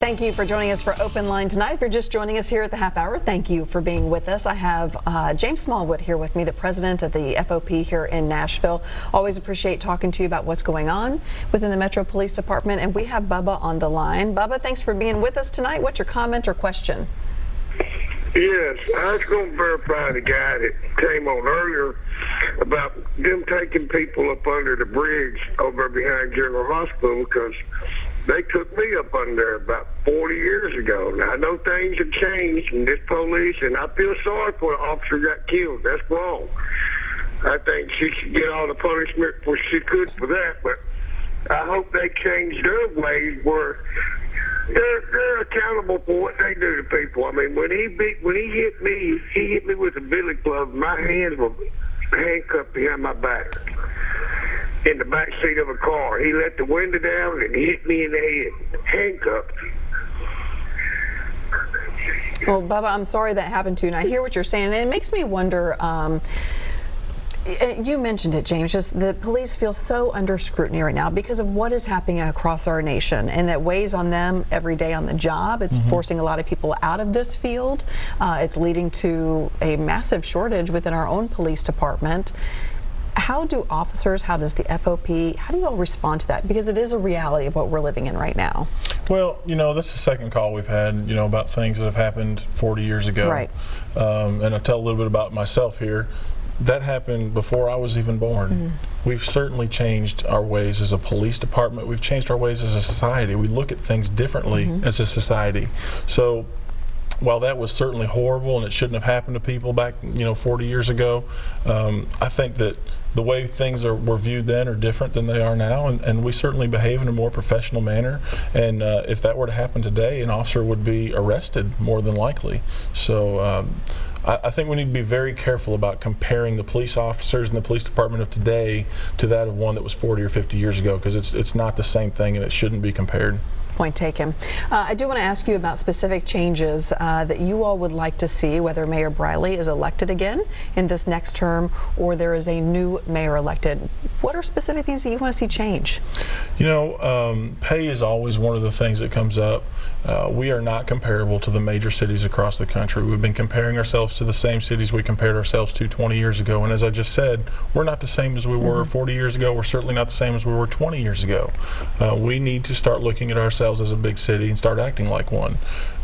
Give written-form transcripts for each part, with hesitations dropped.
Thank you for joining us for Open Line tonight. If you're just joining us here at the half hour, thank you for being with us. I have James Smallwood here with me, the president of the FOP here in Nashville. Always appreciate talking to you about what's going on within the Metro Police Department. And we have Bubba on the line. Bubba, thanks for being with us tonight. What's your comment or question? Yes, I was going to verify the guy that came on earlier about them taking people up under the bridge over behind General Hospital, because they took me up under there about 40 years ago. Now, I know things have changed in this police, and I feel sorry for the officer who got killed. That's wrong. I think she should get all the punishment she could for that, but I hope they change their ways where they're accountable for what they do to people. I mean, when he hit me with a billy club. My hands were handcuffed behind my back in the back seat of a car. He let the window down and hit me in the head, handcuffed. Well, Bubba, I'm sorry that happened to you, and I hear what you're saying, and it makes me wonder. You mentioned it, James, just the police feel so under scrutiny right now because of what is happening across our nation, and that weighs on them every day on the job. It's forcing a lot of people out of this field. It's leading to a massive shortage within our own police department. How do officers, how does the FOP, how do you all respond to that? Because it is a reality of what we're living in right now. Well, you know, this is the second call we've had, you know, about things that have happened 40 years ago. Right. And I'll tell a little bit about myself here. That happened before I was even born. We've certainly changed our ways as a police department. We've changed our ways as a society. We look at things differently as a society. So while that was certainly horrible and it shouldn't have happened to people back, you know, 40 years ago, I think that the way things were viewed then are different than they are now, and we certainly behave in a more professional manner. And if that were to happen today, an officer would be arrested more than likely. So I think we need to be very careful about comparing the police officers in the police department of today to that of one that was 40 or 50 years ago, because it's not the same thing and it shouldn't be compared. Point taken. I do want to ask you about specific changes that you all would like to see, whether Mayor Briley is elected again in this next term or there is a new mayor elected. What are specific things that you want to see change? You know, pay is always one of the things that comes up. We are not comparable to the major cities across the country. We've been comparing ourselves to the same cities we compared ourselves to 20 years ago. And as I just said, we're not the same as we were 40 years ago. We're certainly not the same as we were 20 years ago. We need to start looking at ourselves as a big city and start acting like one.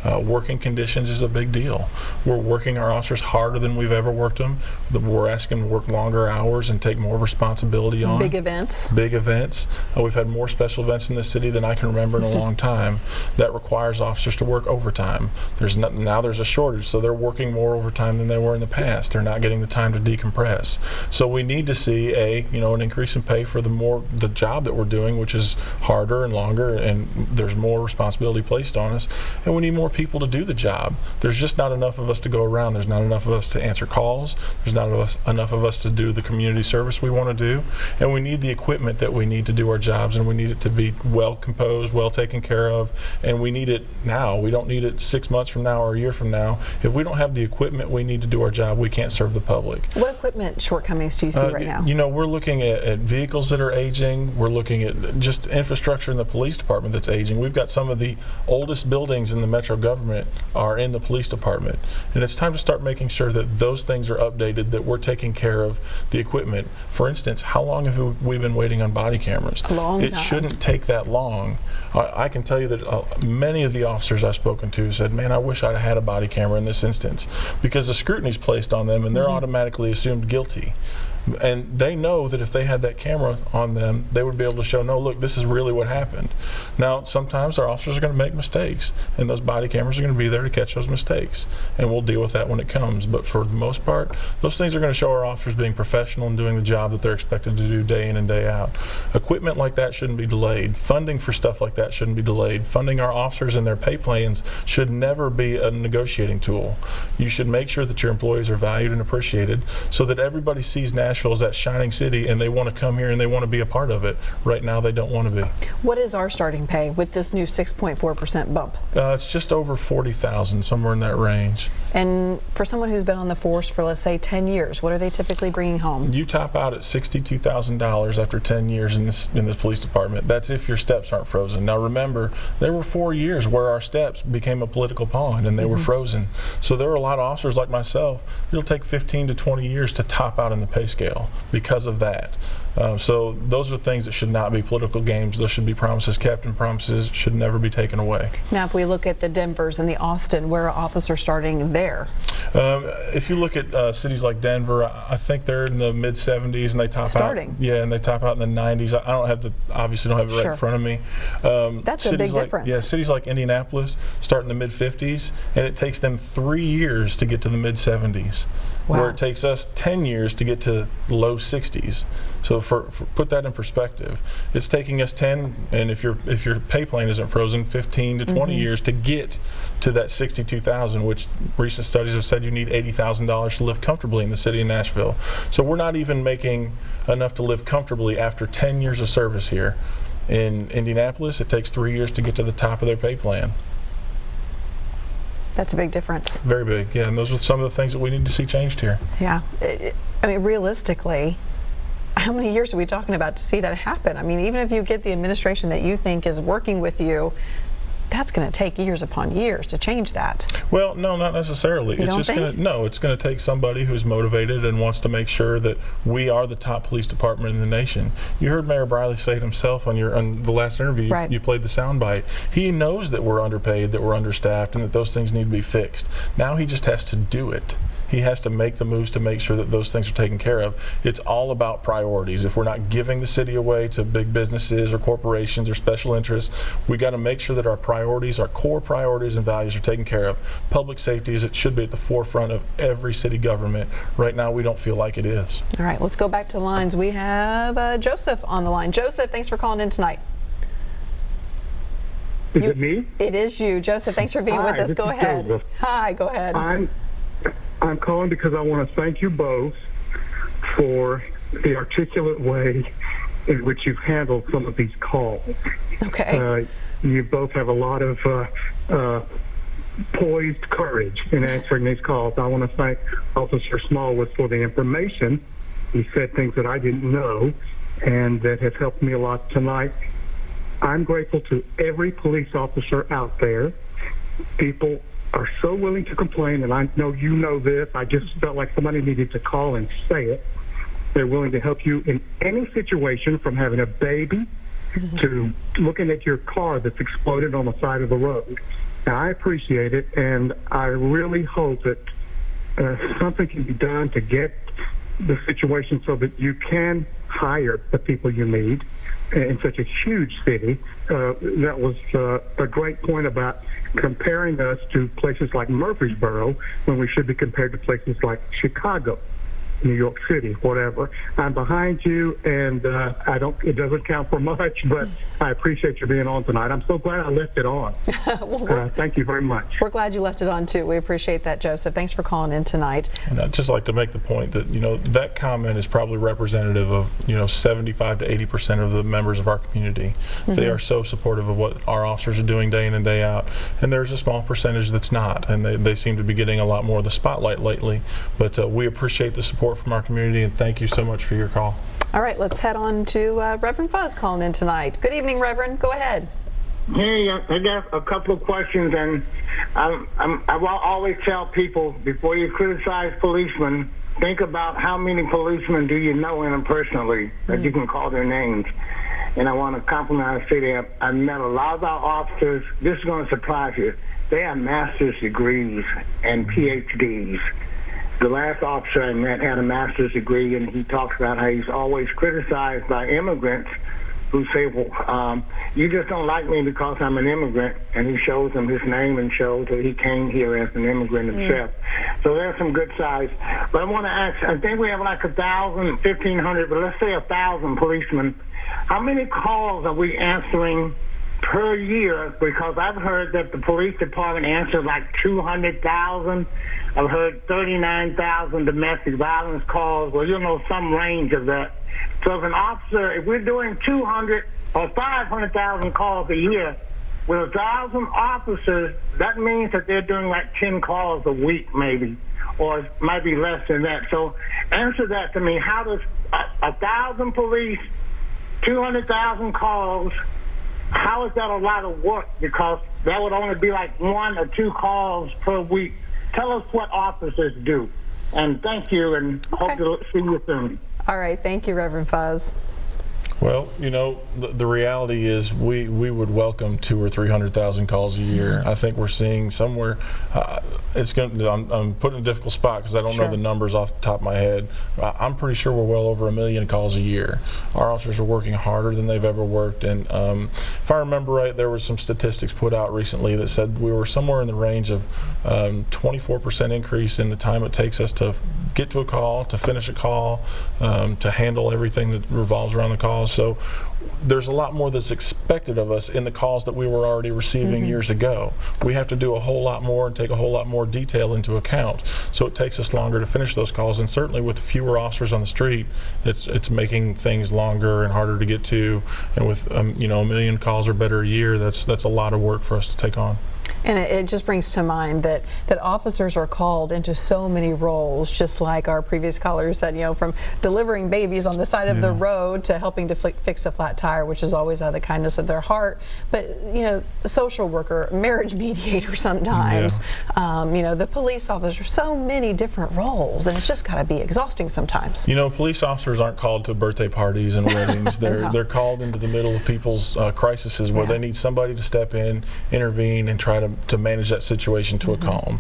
Working conditions is a big deal. We're working our officers harder than we've ever worked them. We're asking them to work longer hours and take more responsibility on. Big events. Big events. We've had more special events in this city than I can remember in a long time. That requires officers to work overtime. Now there's a shortage, so they're working more overtime than they were in the past. They're not getting the time to decompress. So we need to see an increase in pay for the job that we're doing, which is harder and longer, and there's more responsibility placed on us, and we need more people to do the job. There's just not enough of us to go around. There's not enough of us to answer calls. There's not enough of us to do the community service we want to do, and we need the equipment that we need to do our jobs, and we need it to be well composed, well taken care of, and we need it now. We don't need it 6 months from now or a year from now. If we don't have the equipment we need to do our job, we can't serve the public. What equipment shortcomings do you see right now? You know, we're looking at vehicles that are aging. We're looking at just infrastructure in the police department that's aging. We've got some of the oldest buildings in the metro government are in the police department, and it's time to start making sure that those things are updated, that we're taking care of the equipment. For instance, how long have we been waiting on body cameras? A long time. It shouldn't take that long. I can tell you that many of the officers I've spoken to said, man, I wish I'd had a body camera in this instance, because the scrutiny is placed on them and they're automatically assumed guilty. And they know that if they had that camera on them, they would be able to show, no, look, this is really what happened. Now, sometimes our officers are going to make mistakes, and those body cameras are going to be there to catch those mistakes, and we'll deal with that when it comes. But for the most part, those things are going to show our officers being professional and doing the job that they're expected to do day in and day out. Equipment like that shouldn't be delayed. Funding for stuff like that shouldn't be delayed. Funding our officers and their pay plans should never be a negotiating tool. You should make sure that your employees are valued and appreciated so that everybody sees Nashville Nashville is that shining city, and they want to come here and they want to be a part of it. Right now, they don't want to be. What is our starting pay with this new 6.4% bump? It's just over $40,000, somewhere in that range. And for someone who's been on the force for, let's say, 10 years, what are they typically bringing home? You top out at $62,000 after 10 years in this police department. That's if your steps aren't frozen. Now remember, there were 4 years where our steps became a political pawn and they were frozen. So there are a lot of officers like myself. It'll take 15 to 20 years to top out in the pay scale because of that. So those are things that should not be political games. Those should be promises kept, and promises should never be taken away. Now, if we look at the Denvers and the Austin, where are officers starting there? If you look at cities like Denver, I think they're in the mid 70s, and they top Starting. out. Yeah, and they top out in the 90s. I don't have obviously don't have it right in front of me. That's a big difference. Yeah, cities like Indianapolis start in the mid 50s, and it takes them 3 years to get to the mid 70s. Wow. Where it takes us 10 years to get to low 60s. So for put that in perspective, it's taking us 10, and if your pay plan isn't frozen, 15 to 20 years to get to that 62,000, which recent studies have said you need $80,000 to live comfortably in the city of Nashville. So we're not even making enough to live comfortably after 10 years of service here. In Indianapolis, it takes 3 years to get to the top of their pay plan. That's a big difference. Very big, yeah, and those are some of the things that we need to see changed here. Yeah, I mean, realistically, how many years are we talking about to see that happen? I mean, even if you get the administration that you think is working with you, that's going to take years upon years to change that. Well, no, not necessarily. You it's don't just think? it's going to take somebody who's motivated and wants to make sure that we are the top police department in the nation. You heard Mayor Briley say it himself on the last interview. Right. You played the soundbite. He knows that we're underpaid, that we're understaffed, and that those things need to be fixed. Now he just has to do it. He has to make the moves to make sure that those things are taken care of. It's all about priorities. If we're not giving the city away to big businesses or corporations or special interests, we got to make sure that our priorities, our core priorities and values are taken care of. Public safety it should be at the forefront of every city government. Right now, we don't feel like it is. All right, let's go back to the lines. We have Joseph on the line. Joseph, thanks for calling in tonight. Is it me? It is you. Joseph, thanks for being Hi, with us. this Go is ahead. Joseph. Hi, go ahead. I'm calling because I want to thank you both for the articulate way in which you've handled some of these calls. Okay. You both have a lot of poised courage in answering these calls. I want to thank Officer Smallwood for the information. He said things that I didn't know, and that has helped me a lot tonight. I'm grateful to every police officer out there. People are so willing to complain, and I know you know this. I just felt like somebody needed to call and say it. They're willing to help you in any situation, from having a baby to looking at your car that's exploded on the side of the road. Now, I appreciate it, and I really hope that something can be done to get the situation so that you can hire the people you need in such a huge city. That was a great point about comparing us to places like Murfreesboro when we should be compared to places like Chicago, New York City, whatever. I'm behind you, and it doesn't count for much, but I appreciate you being on tonight. I'm so glad I left it on. Thank you very much. We're glad you left it on too. We appreciate that, Joseph. Thanks for calling in tonight. And I'd just like to make the point that, that comment is probably representative of, 75 to 80% of the members of our community. They are so supportive of what our officers are doing day in and day out. And there's a small percentage that's not, and they seem to be getting a lot more of the spotlight lately. But we appreciate the support from our community, and thank you so much for your call. All right, let's head on to Reverend Fuzz calling in tonight. Good evening, Reverend. Go ahead. Hey, I got a couple of questions, and I always tell people, before you criticize policemen, think about how many policemen do you know personally that you can call their names. And I want to compliment our city. I've met a lot of our officers. This is going to surprise you. They have master's degrees and PhDs. The last officer I met had a master's degree, and he talks about how he's always criticized by immigrants who say, well, you just don't like me because I'm an immigrant, and he shows them his name and shows that he came here as an immigrant himself. So there's some good sides. But I want to ask, I think we have like 1,000, 1,500, but let's say 1,000 policemen. How many calls are we answering per year? Because I've heard that the police department answered like 200,000. I've heard 39,000 domestic violence calls. Well, you know, some range of that. So if an officer, if we're doing 200 or 500,000 calls a year, with 1,000 officers, that means that they're doing like 10 calls a week maybe, or it might be less than that. So answer that to me. How does 1,000 police, 200,000 calls, how is that a lot of work? Because that would only be like 1 or 2 calls per week. Tell us what officers do. And thank you, and hope to see you soon. All right, thank you, Reverend Fuzz. Well, you know, the reality is we would welcome 200,000 or 300,000 calls a year. I think we're seeing somewhere. I'm put in a difficult spot because I don't know the numbers off the top of my head. I'm pretty sure we're well over 1 million calls a year. Our officers are working harder than they've ever worked, and if I remember right, there were some statistics put out recently that said we were somewhere in the range of 24% increase in the time it takes us to get to a call, to finish a call, to handle everything that revolves around the call. So there's a lot more that's expected of us in the calls that we were already receiving years ago. We have to do a whole lot more and take a whole lot more detail into account. So it takes us longer to finish those calls, and certainly with fewer officers on the street, it's making things longer and harder to get to. And with you know, 1 million calls or better a year, that's a lot of work for us to take on. And it just brings to mind that officers are called into so many roles, just like our previous caller said, you know, from delivering babies on the side of the road to helping to fix a flat tire, which is always out of the kindness of their heart. But, you know, social worker, marriage mediator sometimes, you know, the police officer, so many different roles, and it's just got to be exhausting sometimes. You know, police officers aren't called to birthday parties and weddings. They're called into the middle of people's crises where they need somebody to step in, intervene, and try to manage that situation to a calm.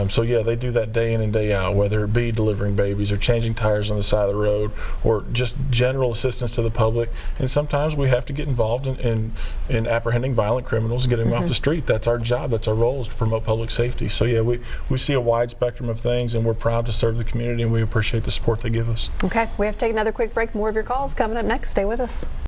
So yeah, they do that day in and day out, whether it be delivering babies or changing tires on the side of the road or just general assistance to the public. And sometimes we have to get involved in apprehending violent criminals and getting them off the street. That's our job, that's our role, is to promote public safety. So yeah, we see a wide spectrum of things, and we're proud to serve the community, and we appreciate the support they give us. Okay, we have to take another quick break. More of your calls coming up next. Stay with us.